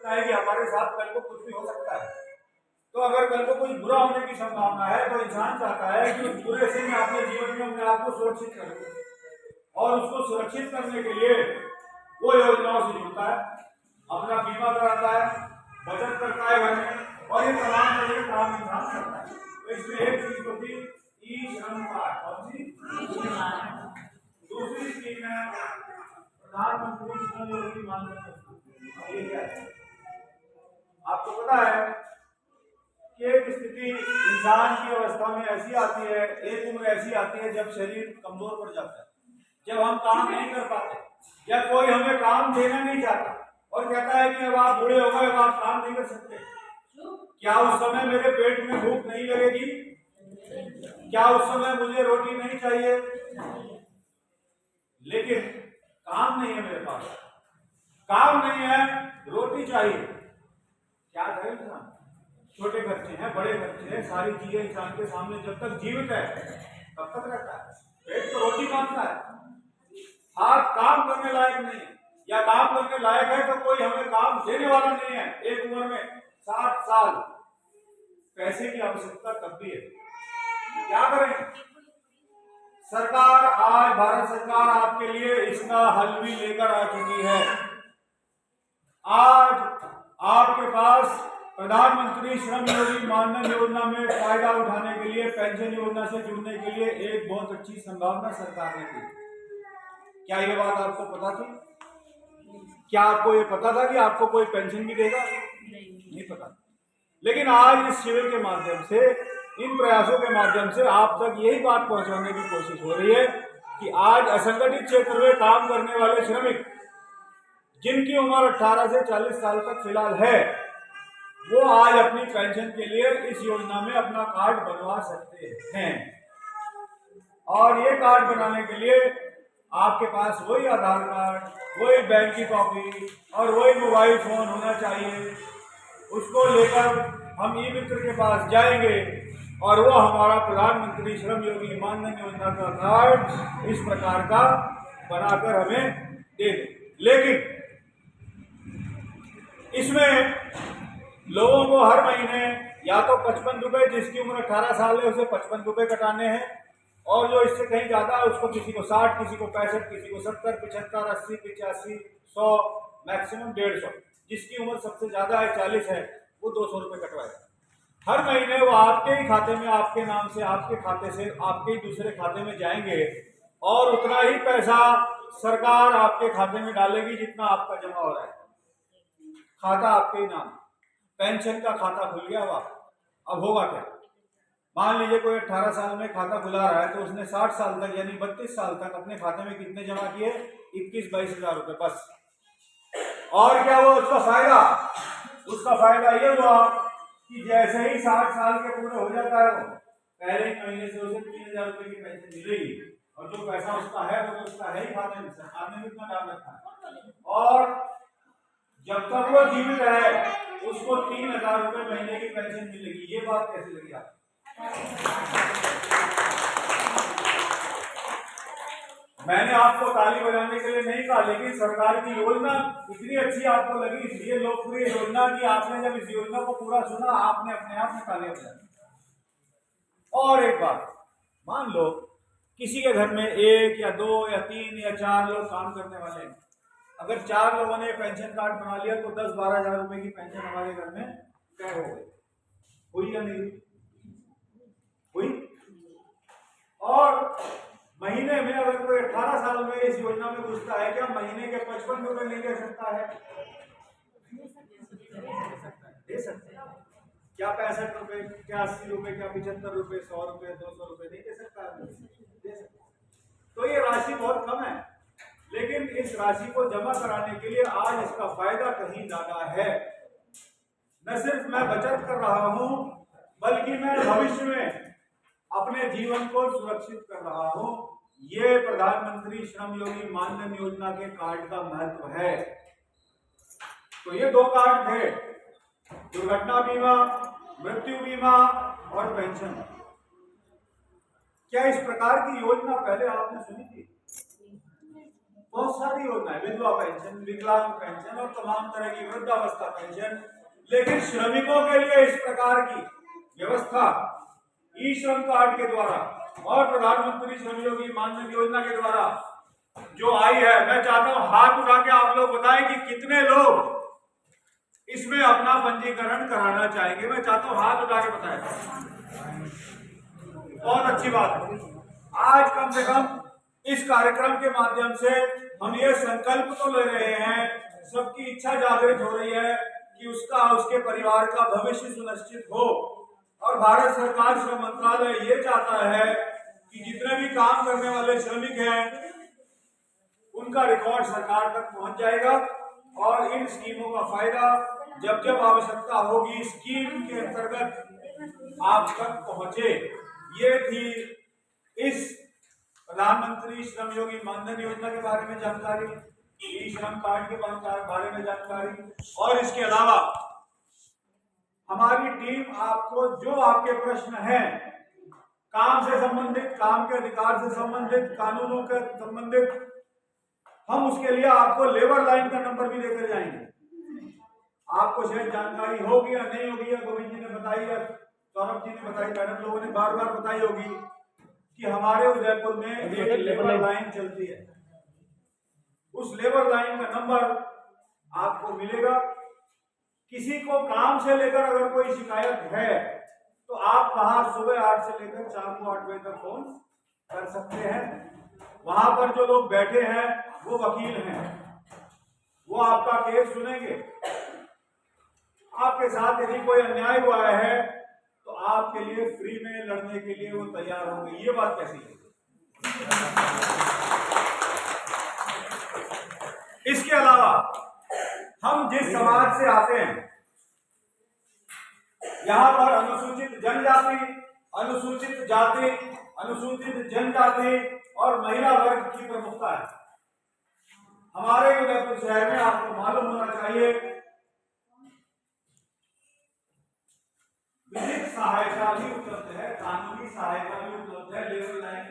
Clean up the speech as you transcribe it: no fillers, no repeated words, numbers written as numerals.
सकता है कि हमारे साथ कल को कुछ भी हो सकता है। तो अगर कल को कुछ बुरा होने की संभावना है तो इंसान चाहता है कि उस बुरे से मैं अपने जीवन में अपने आप को सुरक्षित करूं, और उसको सुरक्षित करने के लिए वो योजनाओं से जुड़ता है, अपना बीमा कराता है, बचत करता है घर में, और ये तमाम तरह के काम इंसान करता है। तो इसमें एक चीज होती है ई श्रम कार्ड, कौन सी? दूसरी स्कीम है प्रधानमंत्री श्रम योगी मानधन योजना। ये क्या है? आपको पता है कि एक स्थिति इंसान की अवस्था में ऐसी आती है, एक उम्र ऐसी आती है जब शरीर कमजोर पड़ जाता है, जब हम काम नहीं कर पाते, या कोई हमें काम देना नहीं चाहता और कहता है कि अब आप बूढ़े हो गए, अब आप काम नहीं कर सकते। क्या उस समय मेरे पेट में भूख नहीं लगेगी? क्या उस समय मुझे रोटी नहीं चाहिए? लेकिन काम नहीं है मेरे पास, काम नहीं है, रोटी चाहिए, क्या करें इंसान? छोटे बच्चे हैं, बड़े बच्चे हैं, सारी चीजें इंसान के सामने जब तक जीवित है तब तक रहता है, पेट तो रोटी मांगता है, हाथ काम करने लायक नहीं है, या काम करने लायक है तो कोई हमें काम देने वाला नहीं है। एक उम्र में 60 साल पैसे की आवश्यकता तब भी है, क्या करें? सरकार, आज भारत सरकार आपके लिए इसका हल भी लेकर आ चुकी है। आज आपके पास प्रधानमंत्री श्रम योगी मानधन योजना में फायदा उठाने के लिए, पेंशन योजना से जुड़ने के लिए एक बहुत अच्छी संभावना सरकार ने दी। क्या ये बात आपको पता थी? क्या आपको ये पता था कि आपको कोई पेंशन भी देगा? नहीं पता। लेकिन आज इस शिविर के माध्यम से, इन प्रयासों के माध्यम से आप तक यही बात पहुंचाने की कोशिश हो रही है कि आज असंगठित क्षेत्र में काम करने वाले श्रमिक जिनकी उम्र 18 से 40 साल तक फिलहाल है, वो आज अपनी पेंशन के लिए इस योजना में अपना कार्ड बनवा सकते हैं। और ये कार्ड बनाने के लिए आपके पास वही आधार कार्ड, वही बैंक की कॉपी और वही मोबाइल फोन होना चाहिए। उसको लेकर हम ई मित्र के पास जाएंगे और वो हमारा प्रधानमंत्री श्रम योगी मानधन योजना का कार्ड इस प्रकार का बनाकर हमें दे दे। लेकिन इसमें लोगों को हर महीने या तो 55 रुपए, जिसकी उम्र 18 साल है उसे 55 रुपए कटाने हैं, और जो इससे कहीं ज्यादा है उसको किसी को 60, किसी को 65, किसी को 70, 75, 80, 85, 100, मैक्सिमम 150। जिसकी उम्र सबसे ज्यादा है 40 है, वो 200 रुपए कटवाएगा। हर महीने वो आपके ही खाते में, आपके नाम से, आपके खाते से आपके ही दूसरे खाते में जाएंगे, और उतना ही पैसा सरकार आपके खाते में डालेगी जितना आपका जमा हो रहा है। खाता आपके ही नाम, पेंशन का खाता खुल गया। अब होगा क्या? मान लीजिए कोई 18 साल में खाता खुला रहा है तो उसने 60 साल तक यानी 32 साल तक अपने खाते में कितने जमा किए? 21-22 हजार रुपए बस। और क्या हुआ उसका फायदा? उसका फायदा ये हुआ कि जैसे ही 60 साल के पूरे हो जाता है, वो पहले ही महीने से उसे 3000 रुपए की पेंशन मिलेगी, और जो पैसा उसका है वो तो उसका है ही खाते में, सरकार ने भी इतना डाल रखा है। और जब तक वो जीवित है उसको 3000 रुपए महीने की पेंशन मिलेगी। ये बात कैसी लगी आपको? मैंने आपको ताली बजाने के लिए नहीं कहा, लेकिन सरकार की योजना इतनी अच्छी आपको लगी, इसलिए लोकप्रिय योजना की आपने जब इस योजना को पूरा सुना आपने अपने आप में तालियां बजाई। और एक बात, मान लो किसी के घर में 1 या 2 या 3 या 4 लोग काम करने वाले हैं। अगर 4 लोगों ने पेंशन कार्ड बना लिया तो 10-12 हजार रुपए की पेंशन हमारे घर में तय हो गई। हुई या नहीं हुई? और महीने में अगर कोई 18 साल में इस योजना में घुसता है, क्या महीने के 55 रुपए नहीं दे सकता है? दे सकते हैं। क्या 65 रुपए, क्या 80 रुपए, क्या 75 रुपए, 100 रुपए, 200 रुपए नहीं दे सकता है? दे सकता है। तो ये राशि बहुत कम है, लेकिन इस राशि को जमा कराने के लिए आज इसका फायदा कहीं ज्यादा है। न सिर्फ मैं बचत कर रहा हूं, बल्कि मैं भविष्य में अपने जीवन को सुरक्षित कर रहा हूं। ये प्रधानमंत्री श्रम योगी मानधन योजना के कार्ड का महत्व है। तो ये 2 कार्ड थे, दुर्घटना बीमा, मृत्यु बीमा और पेंशन। क्या इस प्रकार की योजना पहले आपने सुनी थी? बहुत सारी योजनाएं, विधवा पेंशन, विकलांग पेंशन और तमाम तरह की वृद्धावस्था पेंशन। लेकिन श्रमिकों के लिए इस प्रकार की व्यवस्था ई श्रम कार्ड के द्वारा और प्रधानमंत्री श्रम योगी मानधन योजना के द्वारा जो आई है, मैं चाहता हूं हाथ उठा के आप लोग बताएं कि कितने लोग इसमें अपना पंजीकरण कराना चाहेंगे। मैं चाहता हूं हाथ उठा के बताएं। बहुत अच्छी बात है। आज कम से कम इस कार्यक्रम के माध्यम से हम ये संकल्प तो ले रहे हैं, सबकी इच्छा जागृत हो रही है कि उसका उसके परिवार का भविष्य सुनिश्चित हो। और भारत सरकार श्रम मंत्रालय ये चाहता है कि जितने भी काम करने वाले श्रमिक हैं उनका रिकॉर्ड सरकार तक पहुंच जाएगा और इन स्कीमों का फायदा जब जब आवश्यकता होगी स्कीम के अंतर्गत आप तक पहुंचे। ये थी इस प्रधानमंत्री श्रम योगी मानधन योजना के बारे में जानकारी, ई श्रम कार्ड के बारे में जानकारी। और इसके अलावा हमारी टीम आपको जो आपके प्रश्न हैं काम से संबंधित, काम के अधिकार से संबंधित, कानूनों के संबंधित, हम उसके लिए आपको लेबर लाइन का नंबर भी देकर जाएंगे। आपको शायद जानकारी होगी या नहीं होगी, या गोविंद जी ने बताई या सौरभ जी ने बताई, मैडम लोगों ने बार बार बताई होगी कि हमारे उदयपुर में एक लेबर लाइन चलती है। उस लेबर लाइन का नंबर आपको मिलेगा। किसी को काम से लेकर अगर कोई शिकायत है तो आप वहां सुबह 8 से लेकर शाम को 8 बजे तक फोन कर सकते हैं। वहां पर जो लोग बैठे हैं वो वकील हैं, वो आपका केस सुनेंगे। आपके साथ यदि कोई अन्याय हुआ है तो आपके लिए फ्री में लड़ने के लिए वो तैयार होंगे। ये बात कैसी है? इसके अलावा हम जिस समाज से आते हैं, यहाँ पर अनुसूचित जनजाति, अनुसूचित जाति, अनुसूचित जनजाति और महिला वर्ग की प्रमुखता है। हमारे उदयपुर शहर में आपको मालूम होना चाहिए विधिक सहायता भी उपलब्ध है, कानूनी सहायता भी उपलब्ध है, लेबर लाइन